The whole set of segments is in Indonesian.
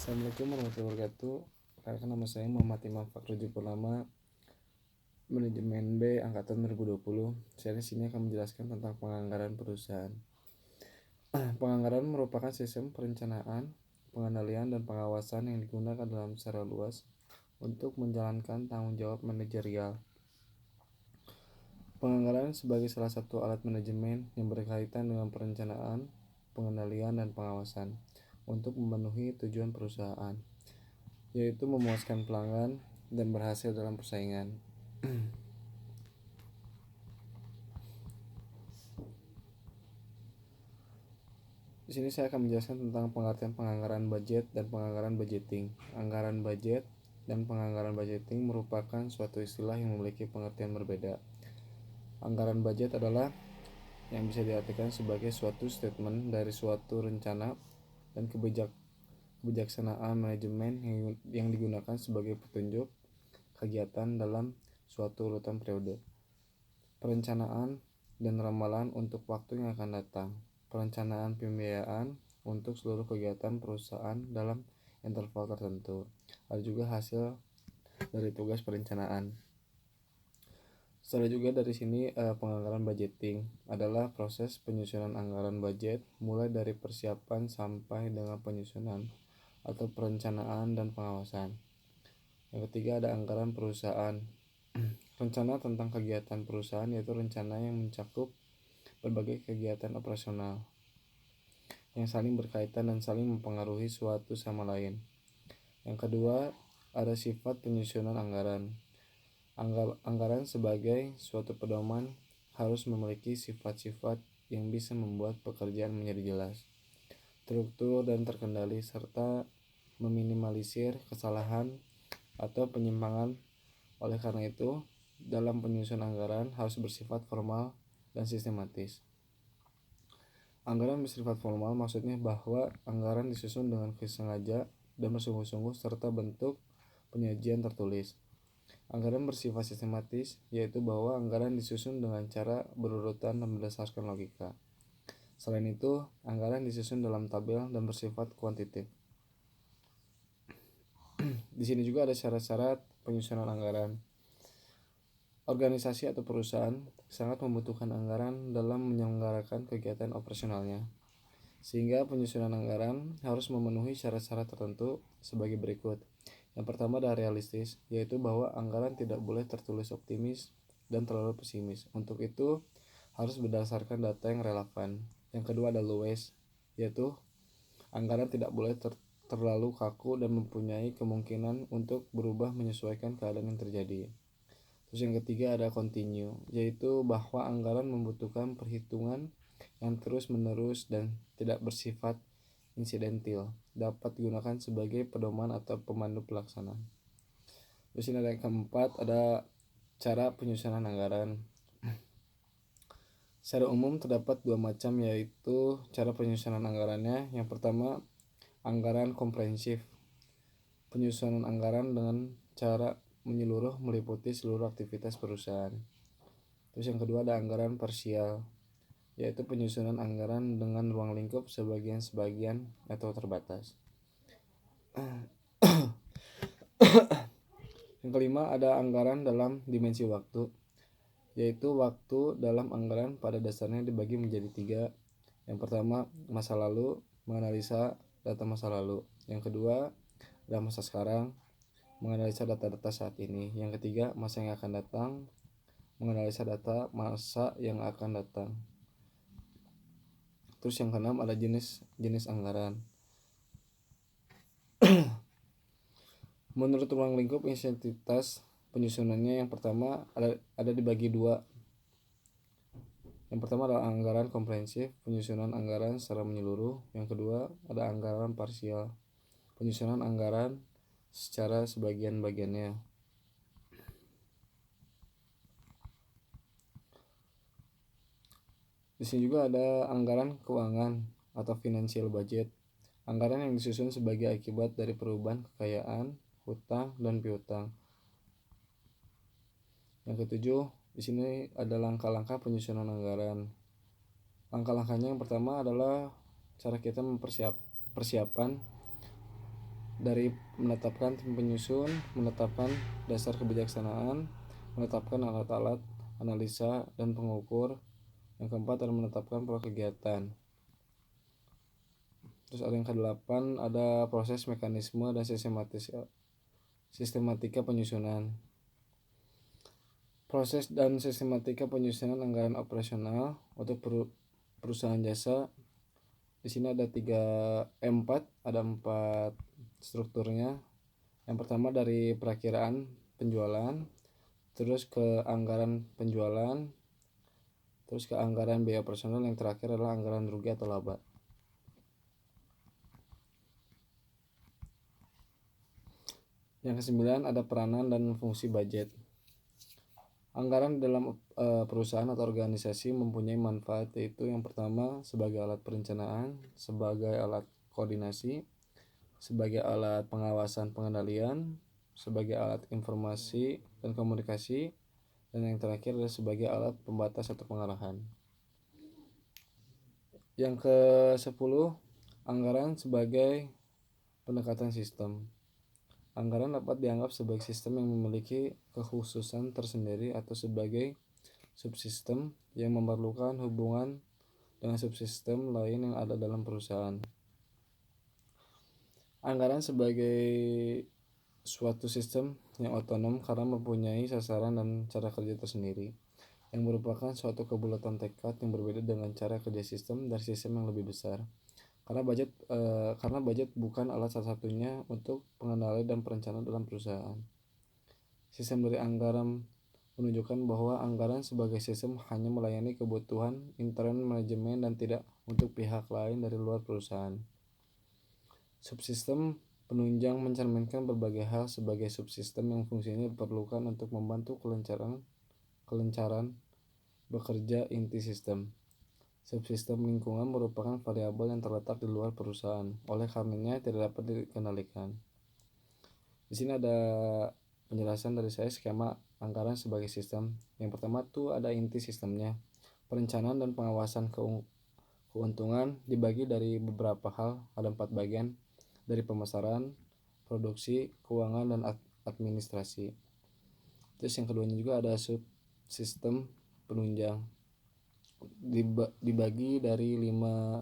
Assalamualaikum warahmatullahi wabarakatuh. Perkenalkan, nama saya Muhammad Imam Fakhruddin Purnama, Manajemen B Angkatan 2020. Saya di sini akan menjelaskan tentang penganggaran perusahaan. Penganggaran merupakan sistem perencanaan, pengendalian, dan pengawasan yang digunakan dalam secara luas untuk menjalankan tanggung jawab manajerial. Penganggaran sebagai salah satu alat manajemen yang berkaitan dengan perencanaan, pengendalian, dan pengawasan untuk memenuhi tujuan perusahaan, yaitu memuaskan pelanggan dan berhasil dalam persaingan. Di sini saya akan menjelaskan tentang pengertian penganggaran budget dan penganggaran budgeting. Anggaran budget dan penganggaran budgeting merupakan suatu istilah yang memiliki pengertian berbeda. Anggaran budget adalah yang bisa diartikan sebagai suatu statement dari suatu rencana dan kebijaksanaan manajemen yang digunakan sebagai petunjuk kegiatan dalam suatu urutan periode, perencanaan dan ramalan untuk waktu yang akan datang, perencanaan pembiayaan untuk seluruh kegiatan perusahaan dalam interval tertentu. Ada juga hasil dari tugas perencanaan. Setelah juga dari sini penganggaran budgeting adalah proses penyusunan anggaran budget mulai dari persiapan sampai dengan penyusunan atau perencanaan dan pengawasan. Yang ketiga ada anggaran perusahaan. Rencana tentang kegiatan perusahaan yaitu rencana yang mencakup berbagai kegiatan operasional yang saling berkaitan dan saling mempengaruhi suatu sama lain. Yang kedua ada sifat penyusunan anggaran. Anggaran sebagai suatu pedoman harus memiliki sifat-sifat yang bisa membuat pekerjaan menjadi jelas, struktur dan terkendali, serta meminimalisir kesalahan atau penyimpangan. Oleh karena itu, dalam penyusunan anggaran harus bersifat formal dan sistematis. Anggaran bersifat formal maksudnya bahwa anggaran disusun dengan sengaja dan bersungguh-sungguh serta bentuk penyajian tertulis. Anggaran bersifat sistematis yaitu bahwa anggaran disusun dengan cara berurutan dan berdasarkan logika. Selain itu, anggaran disusun dalam tabel dan bersifat kuantitatif. Di sini juga ada syarat-syarat penyusunan anggaran. Organisasi atau perusahaan sangat membutuhkan anggaran dalam menyelenggarakan kegiatan operasionalnya, sehingga penyusunan anggaran harus memenuhi syarat-syarat tertentu sebagai berikut. Yang pertama adalah realistis, yaitu bahwa anggaran tidak boleh tertulis optimis dan terlalu pesimis. Untuk itu harus berdasarkan data yang relevan. Yang kedua adalah luas, yaitu anggaran tidak boleh terlalu kaku dan mempunyai kemungkinan untuk berubah menyesuaikan keadaan yang terjadi. Terus yang ketiga ada continue, yaitu bahwa anggaran membutuhkan perhitungan yang terus-menerus dan tidak bersifat insidental, dapat digunakan sebagai pedoman atau pemandu pelaksanaan. Terus ini ada yang keempat, ada cara penyusunan anggaran. Secara umum terdapat dua macam, yaitu cara penyusunan anggarannya. Yang pertama, anggaran komprehensif. Penyusunan anggaran dengan cara menyeluruh meliputi seluruh aktivitas perusahaan. Terus yang kedua ada anggaran parsial, yaitu penyusunan anggaran dengan ruang lingkup sebagian atau terbatas. Yang kelima ada anggaran dalam dimensi waktu, yaitu waktu dalam anggaran pada dasarnya dibagi menjadi tiga. Yang pertama masa lalu, menganalisa data masa lalu. Yang kedua ada masa sekarang, menganalisa data-data saat ini. Yang ketiga masa yang akan datang, menganalisa data masa yang akan datang. Terus yang keenam ada jenis anggaran. Menurut ruang lingkup intensitas penyusunannya, yang pertama ada dibagi dua. Yang pertama adalah anggaran komprehensif, penyusunan anggaran secara menyeluruh. Yang kedua ada anggaran parsial, penyusunan anggaran secara sebagian-bagiannya. Di sini juga ada anggaran keuangan atau financial budget, anggaran yang disusun sebagai akibat dari perubahan kekayaan, hutang, dan piutang. Yang ketujuh, di sini ada langkah-langkah penyusunan anggaran. Langkah-langkahnya yang pertama adalah cara kita persiapan dari menetapkan tim penyusun, menetapkan dasar kebijaksanaan, menetapkan alat-alat analisa dan pengukur. Yang keempat adalah menetapkan proyek kegiatan. Terus ada yang ke-8, ada proses, mekanisme, dan sistematika penyusunan. Proses dan sistematika penyusunan anggaran operasional untuk perusahaan jasa. Di sini ada 4 strukturnya. Yang pertama dari perakiraan penjualan, terus ke anggaran penjualan, terus ke anggaran biaya operasional, yang terakhir adalah anggaran rugi atau laba. Yang ke-9 ada peranan dan fungsi budget. Anggaran dalam perusahaan atau organisasi mempunyai manfaat, yaitu yang pertama sebagai alat perencanaan, sebagai alat koordinasi, sebagai alat pengawasan pengendalian, sebagai alat informasi dan komunikasi, dan yang terakhir adalah sebagai alat pembatas atau pengarahan. Yang ke-10, anggaran sebagai pendekatan sistem. Anggaran dapat dianggap sebagai sistem yang memiliki kekhususan tersendiri atau sebagai subsistem yang memerlukan hubungan dengan subsistem lain yang ada dalam perusahaan. Anggaran sebagai suatu sistem yang otonom karena mempunyai sasaran dan cara kerja tersendiri, yang merupakan suatu kebulatan tekad yang berbeda dengan cara kerja sistem dari sistem yang lebih besar. Karena budget bukan alat satu-satunya untuk pengendalian dan perencanaan dalam perusahaan. Sistem dari anggaran menunjukkan bahwa anggaran sebagai sistem hanya melayani kebutuhan intern manajemen dan tidak untuk pihak lain dari luar perusahaan. Subsistem penunjang mencerminkan berbagai hal sebagai subsistem yang fungsinya diperlukan untuk membantu kelancaran bekerja inti sistem. Subsistem lingkungan merupakan variabel yang terletak di luar perusahaan, oleh karenanya tidak dapat dikendalikan. Di sini ada penjelasan dari saya skema anggaran sebagai sistem. Yang pertama tuh ada inti sistemnya. Perencanaan dan pengawasan keuntungan dibagi dari beberapa hal, ada 4 bagian, dari pemasaran, produksi, keuangan, dan administrasi. Terus yang keduanya juga ada subsistem penunjang, dibagi dari 5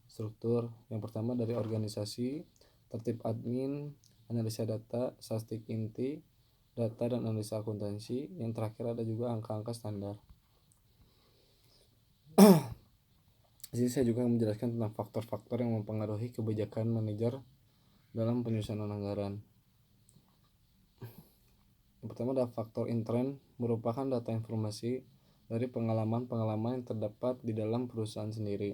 struktur. Yang pertama dari organisasi, tertib admin, analisa data, statistik inti, data dan analisa akuntansi. Yang terakhir ada juga angka-angka standar. Di sini saya juga menjelaskan tentang faktor-faktor yang mempengaruhi kebijakan manajer dalam penyusunan anggaran. Yang pertama ada faktor intern, merupakan data informasi dari pengalaman-pengalaman yang terdapat di dalam perusahaan sendiri.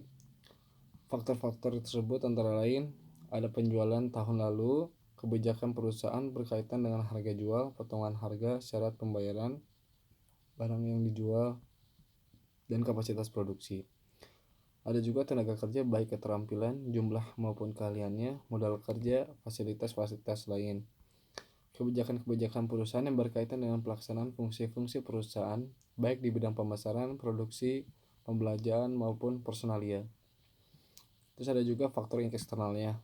Faktor-faktor tersebut antara lain ada penjualan tahun lalu, kebijakan perusahaan berkaitan dengan harga jual, potongan harga, syarat pembayaran barang yang dijual, dan kapasitas produksi. Ada juga tenaga kerja baik keterampilan, jumlah maupun keahliannya, modal kerja, fasilitas-fasilitas lain. Kebijakan-kebijakan perusahaan yang berkaitan dengan pelaksanaan fungsi-fungsi perusahaan, baik di bidang pemasaran, produksi, pembelanjaan maupun personalia. Terus ada juga faktor eksternalnya.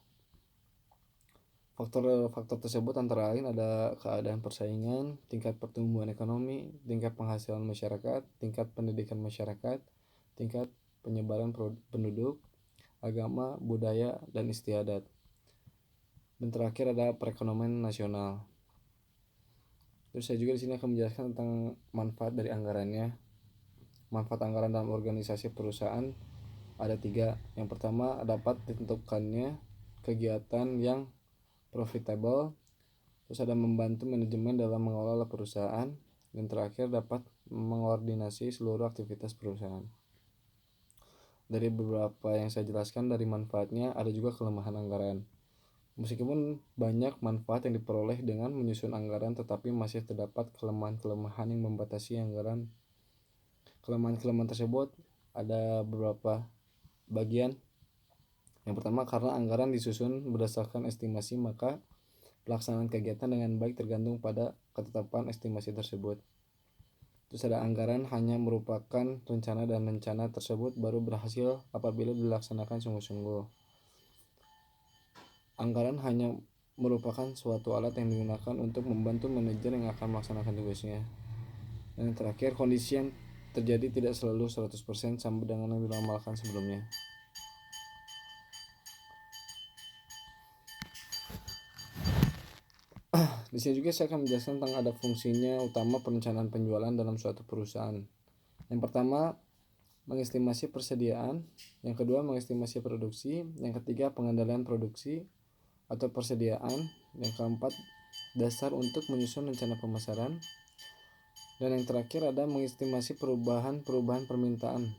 Faktor tersebut antara lain ada keadaan persaingan, tingkat pertumbuhan ekonomi, tingkat penghasilan masyarakat, tingkat pendidikan masyarakat, tingkat penyebaran penduduk, agama, budaya, dan istiadat. Dan terakhir ada perekonomian nasional. Terus saya juga di sini akan menjelaskan tentang manfaat dari anggarannya. Manfaat anggaran dalam organisasi perusahaan ada 3. Yang pertama, dapat ditentukannya kegiatan yang profitable. Terus ada membantu manajemen dalam mengelola perusahaan. Dan terakhir, dapat mengkoordinasi seluruh aktivitas perusahaan. Dari beberapa yang saya jelaskan dari manfaatnya, ada juga kelemahan anggaran. Meskipun banyak manfaat yang diperoleh dengan menyusun anggaran, tetapi masih terdapat kelemahan-kelemahan yang membatasi anggaran. Kelemahan-kelemahan tersebut ada beberapa bagian. Yang pertama, karena anggaran disusun berdasarkan estimasi, maka pelaksanaan kegiatan dengan baik tergantung pada ketetapan estimasi tersebut. Terus ada anggaran hanya merupakan rencana dan rencana tersebut baru berhasil apabila dilaksanakan sungguh-sungguh. Anggaran hanya merupakan suatu alat yang digunakan untuk membantu manajer yang akan melaksanakan tugasnya. Dan yang terakhir, kondisi yang terjadi tidak selalu 100% sama dengan yang diramalkan sebelumnya. Di sini juga saya akan menjelaskan tentang ada fungsinya utama perencanaan penjualan dalam suatu perusahaan. Yang pertama, mengestimasi persediaan. Yang kedua, mengestimasi produksi. Yang ketiga, pengendalian produksi atau persediaan. Yang keempat, dasar untuk menyusun rencana pemasaran. Dan yang terakhir ada mengestimasi perubahan permintaan.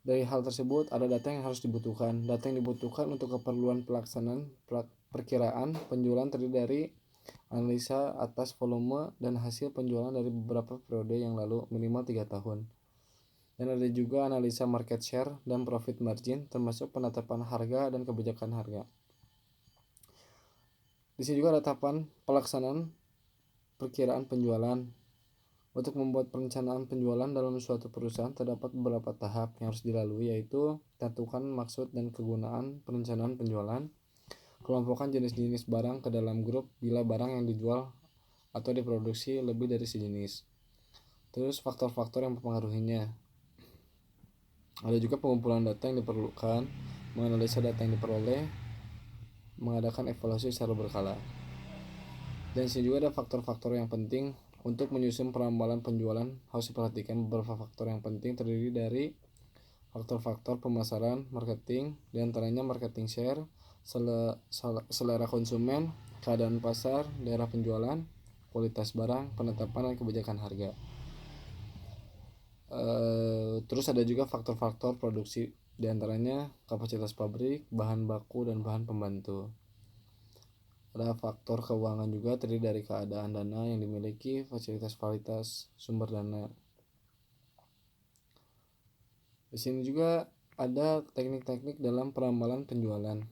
Dari hal tersebut ada data yang harus dibutuhkan. Data yang dibutuhkan untuk keperluan pelaksanaan perkiraan penjualan terdiri dari analisa atas volume dan hasil penjualan dari beberapa periode yang lalu minimal 3 tahun. Dan ada juga analisa market share dan profit margin termasuk penetapan harga dan kebijakan harga. Di sini juga ada tahapan pelaksanaan perkiraan penjualan. Untuk membuat perencanaan penjualan dalam suatu perusahaan terdapat beberapa tahap yang harus dilalui, yaitu tentukan maksud dan kegunaan perencanaan penjualan, kelompokkan jenis-jenis barang ke dalam grup bila barang yang dijual atau diproduksi lebih dari sejenis. Terus faktor-faktor yang mempengaruhinya. Ada juga pengumpulan data yang diperlukan, menganalisa data yang diperoleh, mengadakan evaluasi secara berkala. Dan sini juga ada faktor-faktor yang penting. Untuk menyusun perambalan penjualan harus diperhatikan beberapa faktor yang penting terdiri dari faktor-faktor pemasaran, marketing, diantaranya marketing share, selera konsumen, keadaan pasar, daerah penjualan, kualitas barang, penetapan dan kebijakan harga. Terus ada juga faktor-faktor produksi, diantaranya kapasitas pabrik, bahan baku, dan bahan pembantu. Ada faktor keuangan juga terdiri dari keadaan dana yang dimiliki, fasilitas sumber dana. Di sini juga ada teknik-teknik dalam perambalan penjualan.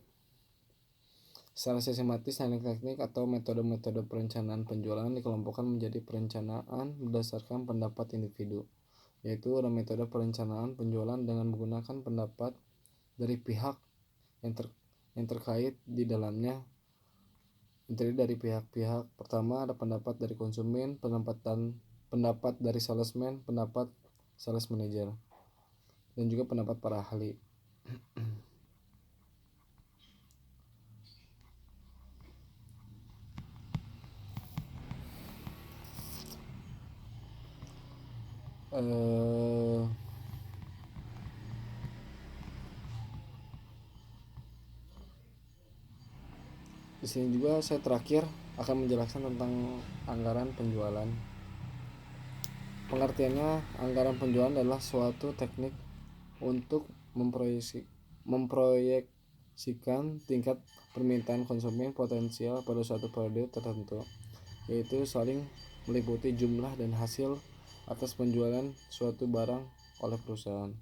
Secara sistematis, teknik-teknik atau metode-metode perencanaan penjualan dikelompokkan menjadi perencanaan berdasarkan pendapat individu, yaitu ada metode perencanaan penjualan dengan menggunakan pendapat dari pihak yang terkait di dalamnya. Terdiri dari pihak-pihak. Pertama ada pendapat dari konsumen, pendapat dari salesman, pendapat sales manager, dan juga pendapat para ahli. Di sini juga saya terakhir akan menjelaskan tentang anggaran penjualan. Pengertiannya, anggaran penjualan adalah suatu teknik untuk memproyeksikan tingkat permintaan konsumen potensial pada suatu periode tertentu, yaitu saling meliputi jumlah dan hasil atas penjualan suatu barang oleh perusahaan.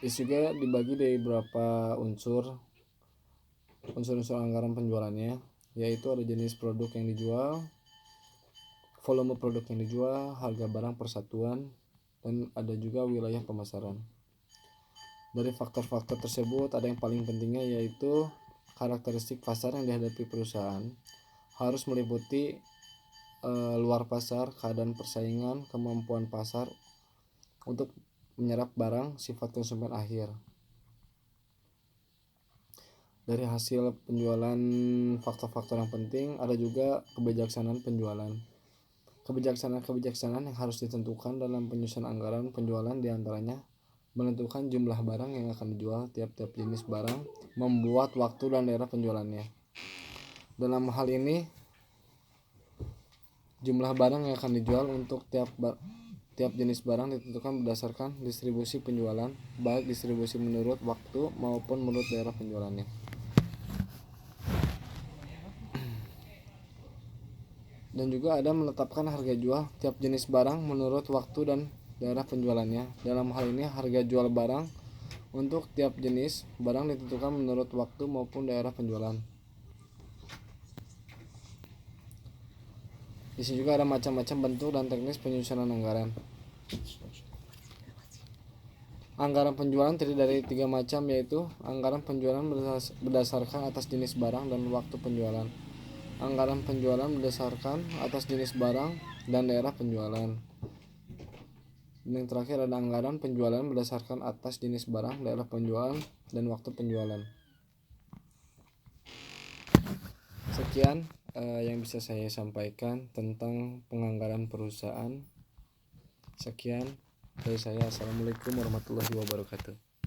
Ini juga dibagi dari beberapa unsur anggaran penjualannya, yaitu ada jenis produk yang dijual, volume produk yang dijual, harga barang persatuan, dan ada juga wilayah pemasaran. Dari faktor-faktor tersebut ada yang paling pentingnya, yaitu karakteristik pasar yang dihadapi perusahaan harus meliputi luar pasar, keadaan persaingan, kemampuan pasar untuk menyerap barang, sifat konsumen akhir. Dari hasil penjualan faktor-faktor yang penting ada juga kebijaksanaan penjualan. Kebijaksanaan yang harus ditentukan dalam penyusunan anggaran penjualan diantaranya menentukan jumlah barang yang akan dijual tiap-tiap jenis barang, membuat waktu dan daerah penjualannya. Dalam hal ini jumlah barang yang akan dijual untuk tiap jenis barang ditentukan berdasarkan distribusi penjualan, baik distribusi menurut waktu maupun menurut daerah penjualannya. Dan juga ada menetapkan harga jual tiap jenis barang menurut waktu dan daerah penjualannya. Dalam hal ini harga jual barang untuk tiap jenis barang ditentukan menurut waktu maupun daerah penjualan. Di sini juga ada macam-macam bentuk dan teknis penyusunan anggaran. Anggaran penjualan terdiri dari 3 macam, yaitu anggaran penjualan berdasarkan atas jenis barang dan waktu penjualan, anggaran penjualan berdasarkan atas jenis barang dan daerah penjualan, dan yang terakhir ada anggaran penjualan berdasarkan atas jenis barang, daerah penjualan, dan waktu penjualan. Sekian yang bisa saya sampaikan tentang penganggaran perusahaan. Sekian dari saya. Assalamualaikum warahmatullahi wabarakatuh.